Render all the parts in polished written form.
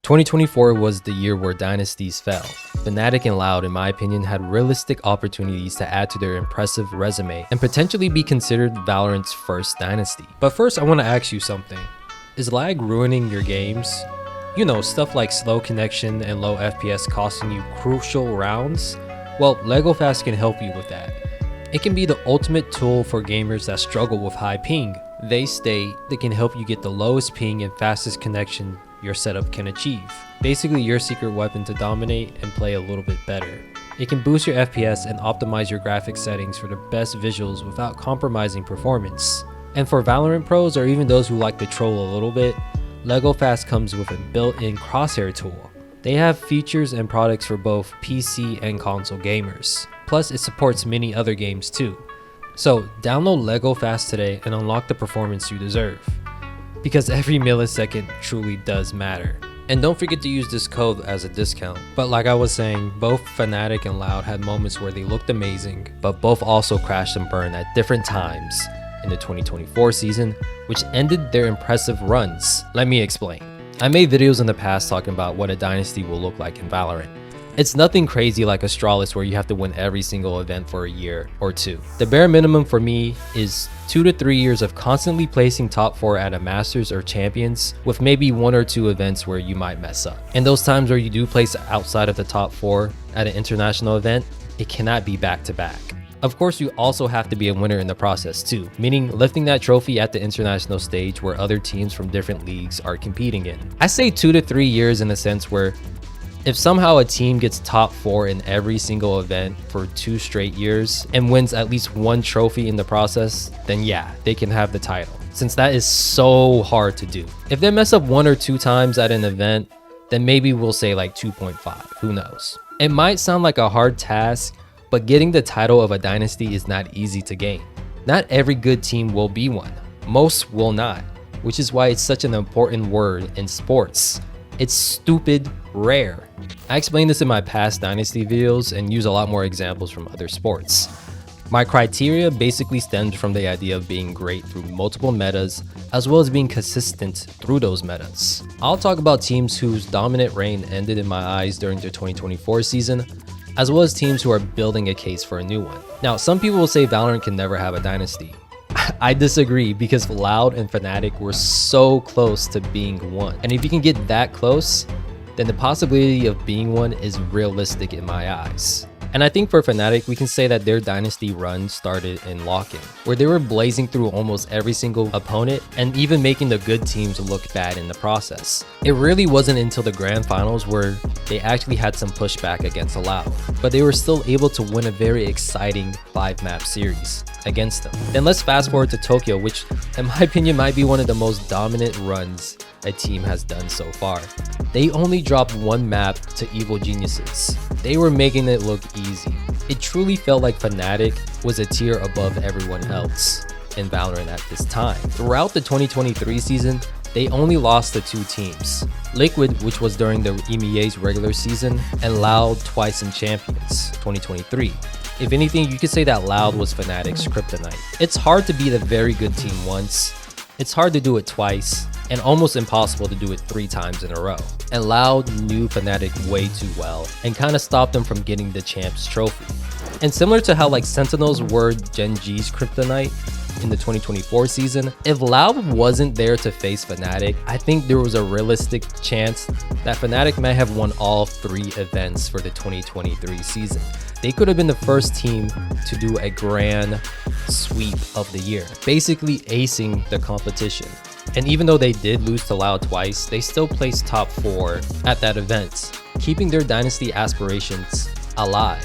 2024 was the year where dynasties fell. Fnatic and Loud, in my opinion, had realistic opportunities to add to their impressive resume and potentially be considered Valorant's first dynasty. But first, I want to ask you something. Is lag ruining your games? You know, stuff like slow connection and low FPS costing you crucial rounds? Well, LegoFast can help you with that. It can be the ultimate tool for gamers that struggle with high ping. They state they can help you get the lowest ping and fastest connection your setup can achieve. Basically your secret weapon to dominate and play a little bit better. It can boost your FPS and optimize your graphics settings for the best visuals without compromising performance. And for Valorant pros or even those who like to troll a little bit, LegoFast comes with a built-in crosshair tool. They have features and products for both PC and console gamers. Plus it supports many other games too. So download LegoFast today and unlock the performance you deserve. Because every millisecond truly does matter. And don't forget to use this code as a discount. But like I was saying, both Fnatic and Loud had moments where they looked amazing, but both also crashed and burned at different times in the 2024 season, which ended their impressive runs. Let me explain. I made videos in the past talking about what a dynasty will look like in Valorant. It's nothing crazy like Astralis where you have to win every single event for a year or two. The bare minimum for me is 2 to 3 years of constantly placing top 4 at a Masters or Champions, with maybe 1 or 2 events where you might mess up. And those times where you do place outside of the top 4 at an international event, it cannot be back to back. Of course, you also have to be a winner in the process too, meaning lifting that trophy at the international stage where other teams from different leagues are competing in. I say 2 to 3 years in the sense where if somehow a team gets top 4 in every single event for 2 straight years and wins at least 1 trophy in the process, then yeah, they can have the title, since that is so hard to do. If they mess up 1 or 2 times at an event, then maybe we'll say like 2.5, who knows. It might sound like a hard task, but getting the title of a dynasty is not easy to gain. Not every good team will be one. Most will not, which is why it's such an important word in sports. It's stupid rare. I explained this in my past dynasty videos and use a lot more examples from other sports. My criteria basically stems from the idea of being great through multiple metas, as well as being consistent through those metas. I'll talk about teams whose dominant reign ended in my eyes during the 2024 season, as well as teams who are building a case for a new one. Now, some people will say Valorant can never have a dynasty. I disagree, because Loud and Fnatic were so close to being one. And if you can get that close, then the possibility of being one is realistic in my eyes. And I think for Fnatic, we can say that their dynasty run started in lock-in, where they were blazing through almost every single opponent and even making the good teams look bad in the process. It really wasn't until the grand finals where they actually had some pushback against Loud, but they were still able to win a very exciting 5-map series against them. Then let's fast forward to Tokyo, which in my opinion might be one of the most dominant runs a team has done so far. They only dropped 1 map to Evil Geniuses. They were making it look easy. It truly felt like Fnatic was a tier above everyone else in Valorant at this time. Throughout the 2023 season, they only lost to 2 teams. Liquid, which was during the EMEA's regular season, and Loud twice in Champions 2023. If anything, you could say that Loud was Fnatic's kryptonite. It's hard to beat a very good team once. It's hard to do it twice, and almost impossible to do it 3 times in a row. And Loud knew Fnatic way too well and kind of stopped them from getting the Champs trophy. And similar to how like Sentinels were Gen G's kryptonite in the 2024 season, if Loud wasn't there to face Fnatic, I think there was a realistic chance that Fnatic might have won all 3 events for the 2023 season. They could have been the first team to do a grand sweep of the year, basically acing the competition. And even though they did lose to Loud twice, they still placed top 4 at that event, keeping their dynasty aspirations alive.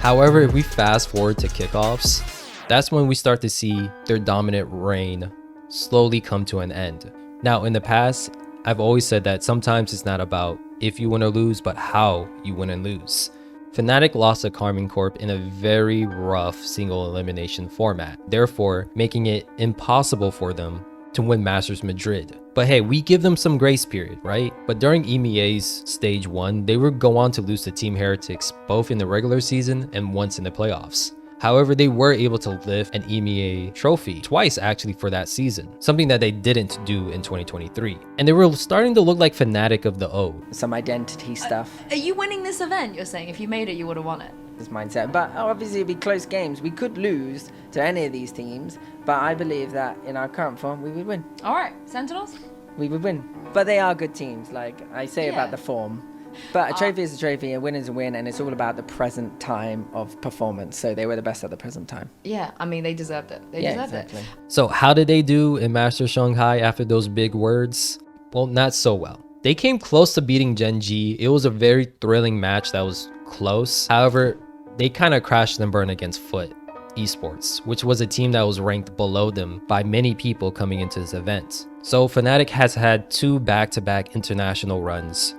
However, if we fast forward to kickoffs, that's when we start to see their dominant reign slowly come to an end. Now, in the past, I've always said that sometimes it's not about if you win or lose, but how you win and lose. Fnatic lost to Karmine Corp in a very rough single elimination format, therefore making it impossible for them to win Masters Madrid. But hey, we give them some grace period, right? But during EMEA's Stage 1, they would go on to lose to Team Heretics both in the regular season and once in the playoffs. However, they were able to lift an EMEA trophy twice actually for that season, something that they didn't do in 2023. And they were starting to look like Fnatic of the O. Some identity stuff. Are you winning this event? You're saying if you made it, you would have won it. This mindset, but obviously it'd be close games. We could lose to any of these teams, but I believe that in our current form, we would win. All right, Sentinels? We would win. But they are good teams, like I say about the form. But a trophy is a trophy, a win is a win, and it's all about the present time of performance. So they were the best at the present time. Yeah, I mean, they deserved it. They deserved it. So how did they do in Masters Shanghai after those big words? Well, not so well. They came close to beating Gen G. It was a very thrilling match that was close. However, they kind of crashed and burned against Foot Esports, which was a team that was ranked below them by many people coming into this event. So Fnatic has had 2 back-to-back international runs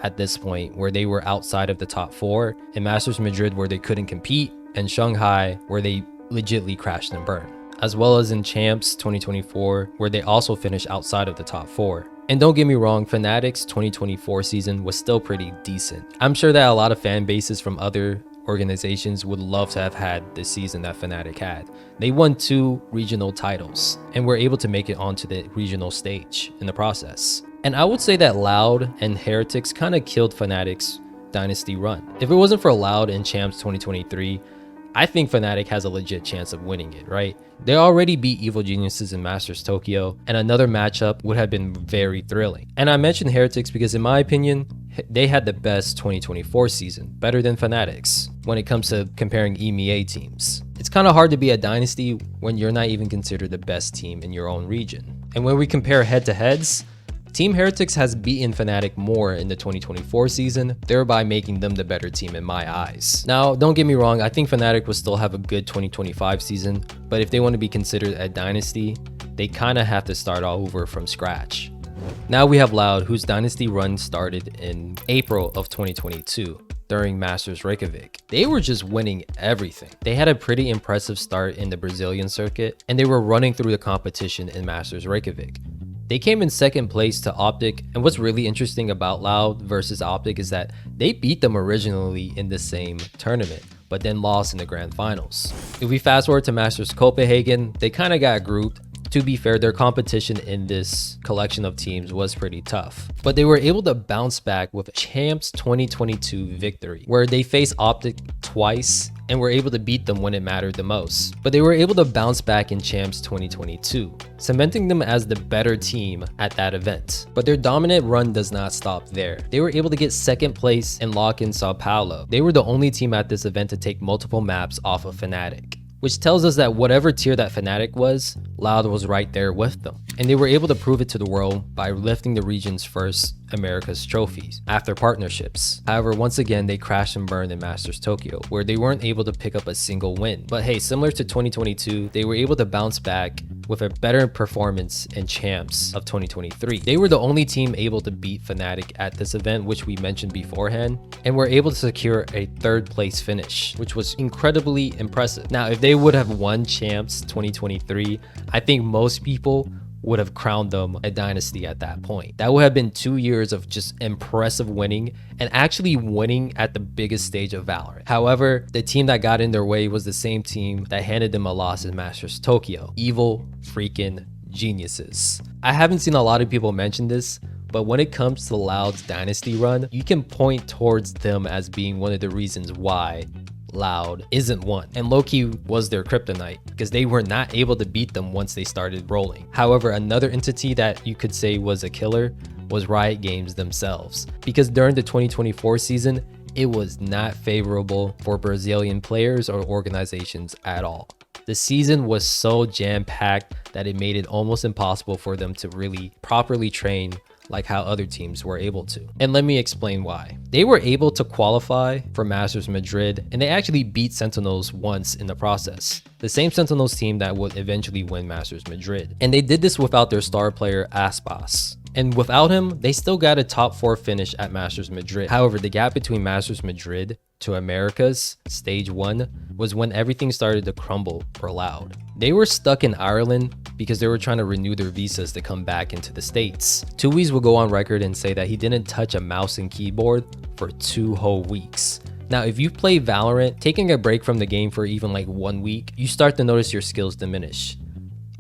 at this point where they were outside of the top 4, in Masters Madrid where they couldn't compete, and Shanghai where they legitly crashed and burned, as well as in Champs 2024 where they also finished outside of the top 4. And don't get me wrong, Fnatic's 2024 season was still pretty decent. I'm sure that a lot of fan bases from other organizations would love to have had this season that Fnatic had. They won 2 regional titles and were able to make it onto the regional stage in the process. And I would say that Loud and Heretics kind of killed Fnatic's dynasty run. If it wasn't for Loud in Champs 2023, I think Fnatic has a legit chance of winning it, right? They already beat Evil Geniuses in Masters Tokyo, and another matchup would have been very thrilling. And I mentioned Heretics because in my opinion, they had the best 2024 season, better than Fnatic's, when it comes to comparing EMEA teams. It's kind of hard to be a dynasty when you're not even considered the best team in your own region. And when we compare head-to-heads, Team Heretics has beaten Fnatic more in the 2024 season, thereby making them the better team in my eyes. Now, don't get me wrong, I think Fnatic will still have a good 2025 season, but if they want to be considered a dynasty, they kind of have to start all over from scratch. Now we have Loud, whose dynasty run started in April of 2022 during Masters Reykjavik. They were just winning everything. They had a pretty impressive start in the Brazilian circuit, and they were running through the competition in Masters Reykjavik. They came in second place to Optic, and what's really interesting about Loud versus Optic is that they beat them originally in the same tournament, but then lost in the grand finals. If we fast forward to Masters Copenhagen, they kind of got grouped. To be fair, their competition in this collection of teams was pretty tough, but they were able to bounce back with Champs 2022 victory, where they faced Optic twice and were able to beat them when it mattered the most. But they were able to bounce back in Champs 2022, cementing them as the better team at that event. But their dominant run does not stop there. They were able to get second place and lock in Sao Paulo. They were the only team at this event to take multiple maps off of Fnatic, which tells us that whatever tier that Fnatic was, Loud was right there with them. And they were able to prove it to the world by lifting the region's first America's trophies after partnerships. However, once again, they crashed and burned in Masters Tokyo, where they weren't able to pick up a single win. But hey, similar to 2022, they were able to bounce back with a better performance in Champs of 2023. They were the only team able to beat Fnatic at this event, which we mentioned beforehand, and were able to secure a 3rd place finish, which was incredibly impressive. Now, if they would have won Champs 2023, I think most people would have crowned them a dynasty at that point. That would have been 2 years of just impressive winning and actually winning at the biggest stage of Valorant. However, the team that got in their way was the same team that handed them a loss in Masters Tokyo. Evil freaking Geniuses. I haven't seen a lot of people mention this, but when it comes to Loud's dynasty run, you can point towards them as being one of the reasons why Loud isn't one, and low-key was their kryptonite because they were not able to beat them once they started rolling. However, another entity that you could say was a killer was Riot Games themselves, because during the 2024 season, it was not favorable for Brazilian players or organizations at all. The season was so jam-packed that it made it almost impossible for them to really properly train like how other teams were able to. And let me explain why. They were able to qualify for Masters Madrid, and they actually beat Sentinels once in the process. The same Sentinels team that would eventually win Masters Madrid. And they did this without their star player Aspas. And without him, they still got a top 4 finish at Masters Madrid. However, the gap between Masters Madrid to America's stage 1 was when everything started to crumble for Loud. They were stuck in Ireland because they were trying to renew their visas to come back into the States. Tui's will go on record and say that he didn't touch a mouse and keyboard for 2 whole weeks. Now, if you play Valorant, taking a break from the game for even like 1 week, you start to notice your skills diminish.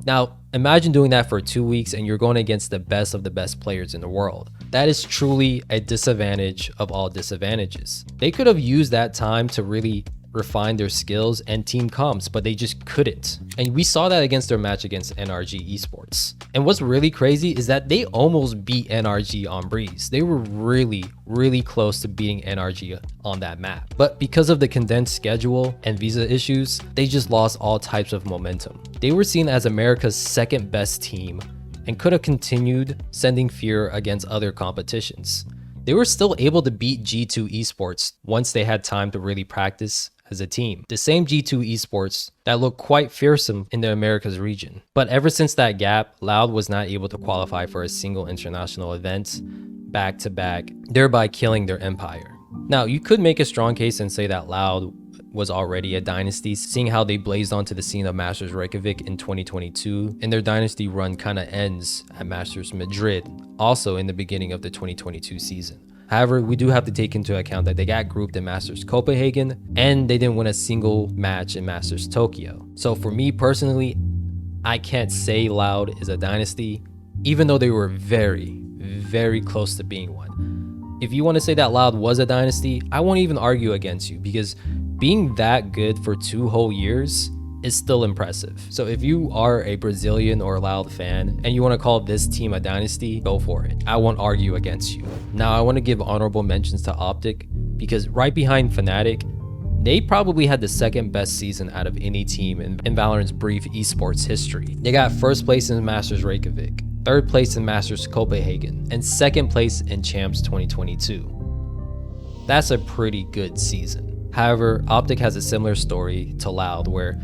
Now, imagine doing that for 2 weeks and you're going against the best of the best players in the world. That is truly a disadvantage of all disadvantages. They could have used that time to really refine their skills and team comps, but they just couldn't. And we saw that against their match against NRG Esports. And what's really crazy is that they almost beat NRG on Breeze. They were really close to beating NRG on that map. But because of the condensed schedule and visa issues, they just lost all types of momentum. They were seen as America's second best team and could have continued sending fear against other competitions. They were still able to beat G2 Esports once they had time to really practice as a team. The same G2 Esports that looked quite fearsome in the Americas region. But ever since that gap, Loud was not able to qualify for a single international event back to back, thereby killing their empire. Now, you could make a strong case and say that Loud was already a dynasty, seeing how they blazed onto the scene of Masters Reykjavik in 2022, and their dynasty run kind of ends at Masters Madrid, also in the beginning of the 2022 season. However, we do have to take into account that they got grouped in Masters Copenhagen and they didn't win a single match in Masters Tokyo. So for me personally, I can't say Loud is a dynasty, even though they were very close to being one. If you want to say that Loud was a dynasty, I won't even argue against you, because being that good for 2 whole years is still impressive. So if you are a Brazilian or Loud fan and you want to call this team a dynasty, go for it. I won't argue against you. Now, I want to give honorable mentions to Optic, because right behind Fnatic, they probably had the second best season out of any team in Valorant's brief esports history. They got first place in Masters Reykjavik, third place in Masters Copenhagen, and second place in Champs 2022. That's a pretty good season. However, Optic has a similar story to Loud, where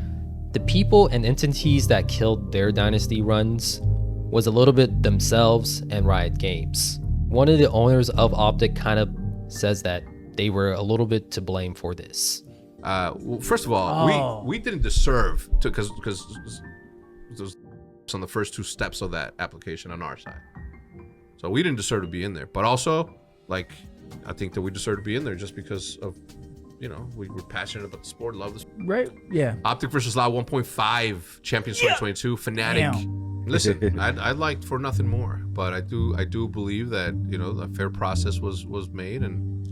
the people and entities that killed their dynasty runs was a little bit themselves and Riot Games. One of the owners of Optic kind of says that they were a little bit to blame for this. Well, first of all, we didn't deserve to, because it was on the first 2 steps of that application on our side. So we didn't deserve to be in there. But also, like, I think that we deserve to be in there just because of, you know, we were passionate about the sport, love the sport. Right? Yeah. Optic versus Loud 1.5 Champions 2022 Fnatic. Damn. Listen, I'd like for nothing more, but I do believe that, you know, a fair process was made, and,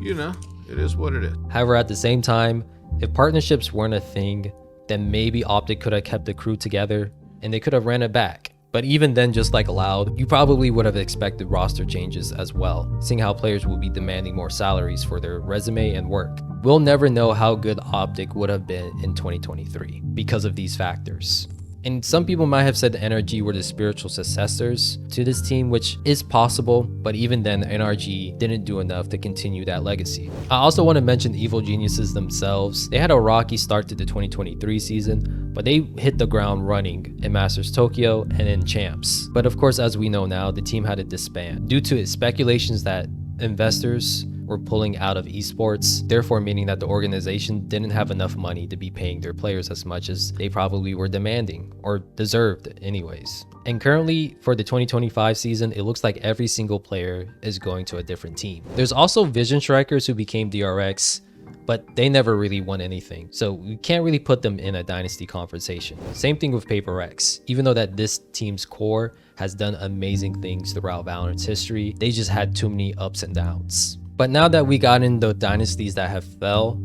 you know, it is what it is. However, at the same time, if partnerships weren't a thing, then maybe Optic could have kept the crew together and they could have ran it back. But even then, just like Loud, you probably would have expected roster changes as well, seeing how players will be demanding more salaries for their resume and work. We'll never know how good Optic would have been in 2023 because of these factors. And some people might have said the NRG were the spiritual successors to this team, which is possible, but even then, NRG didn't do enough to continue that legacy. I also want to mention the Evil Geniuses themselves. They had a rocky start to the 2023 season, but they hit the ground running in Masters Tokyo and in Champs. But of course, as we know now, the team had to disband due to speculations that investors were pulling out of esports, therefore meaning that the organization didn't have enough money to be paying their players as much as they probably were demanding, or deserved anyways. And currently, for the 2025 season, it looks like every single player is going to a different team. There's also Vision Strikers who became DRX, but they never really won anything, so we can't really put them in a dynasty conversation. Same thing with Paper X. Even though that this team's core has done amazing things throughout Valorant's history, they just had too many ups and downs. But now that we got in the dynasties that have fell,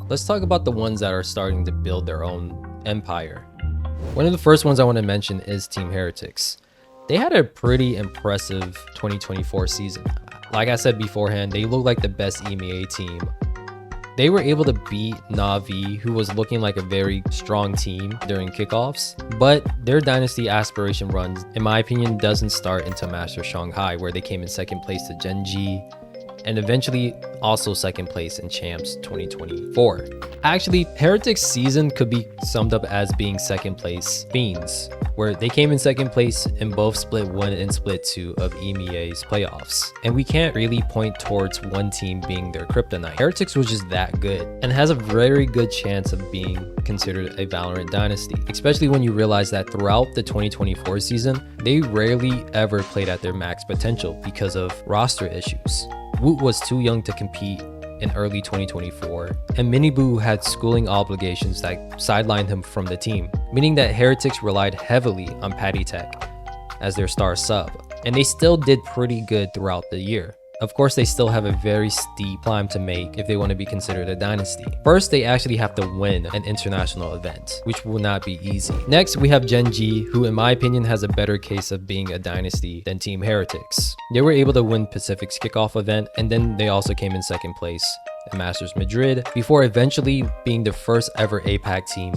let's talk about the ones that are starting to build their own empire. One of the first ones I want to mention is Team Heretics. They had a pretty impressive 2024 season. Like I said beforehand, they look like the best EMEA team. They were able to beat Na'Vi, who was looking like a very strong team during kickoffs, but their dynasty aspiration runs, in my opinion, doesn't start until Master Shanghai, where they came in second place to Genji, and eventually also second place in Champs 2024. Actually, Heretics' season could be summed up as being second place Fiends, where they came in second place in both Split 1 and Split 2 of EMEA's playoffs. And we can't really point towards one team being their kryptonite. Heretics was just that good and has a very good chance of being considered a Valorant dynasty, especially when you realize that throughout the 2024 season, they rarely ever played at their max potential because of roster issues. Woot was too young to compete in early 2024, and Miniboo had schooling obligations that sidelined him from the team, meaning that Heretics relied heavily on Patty Tech as their star sub, and they still did pretty good throughout the year. Of course, they still have a very steep climb to make if they want to be considered a dynasty. First, they actually have to win an international event, which will not be easy. Next, we have Gen G, who in my opinion has a better case of being a dynasty than Team Heretics. They were able to win Pacific's kickoff event, and then they also came in second place at Masters Madrid, before eventually being the first ever APAC team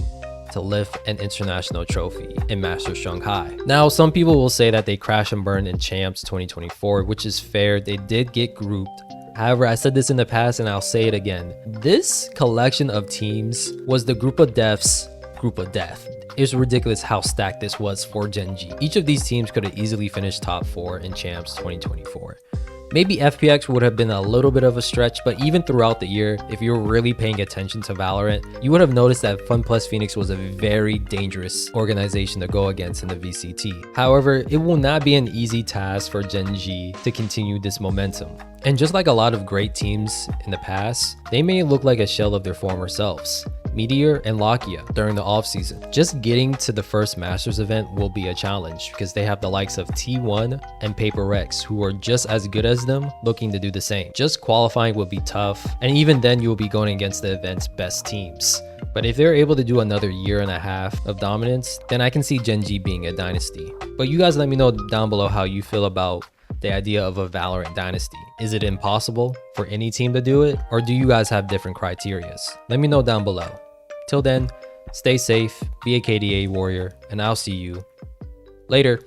to lift an international trophy in Masters Shanghai. Now, some people will say that they crash and burn in Champs 2024, which is fair. They did get grouped. However, I said this in the past and I'll say it again. This collection of teams was the group of deaths, group of death. It's ridiculous how stacked this was for Gen G. Each of these teams could have easily finished top 4 in Champs 2024. Maybe FPX would have been a little bit of a stretch, but even throughout the year, if you were really paying attention to Valorant, you would have noticed that FunPlus Phoenix was a very dangerous organization to go against in the VCT. However, it will not be an easy task for Gen G to continue this momentum. And just like a lot of great teams in the past, they may look like a shell of their former selves. Meteor and Lakia during the offseason. Just getting to the first Masters event will be a challenge because they have the likes of T1 and Paper Rex who are just as good as them looking to do the same. Just qualifying will be tough, and even then you will be going against the event's best teams. But if they're able to do another year and a half of dominance, then I can see Gen G being a dynasty. But you guys let me know down below how you feel about the idea of a Valorant dynasty. Is it impossible for any team to do it, or do you guys have different criterias? Let me know down below. Till then, stay safe, be a KDA warrior, and I'll see you later.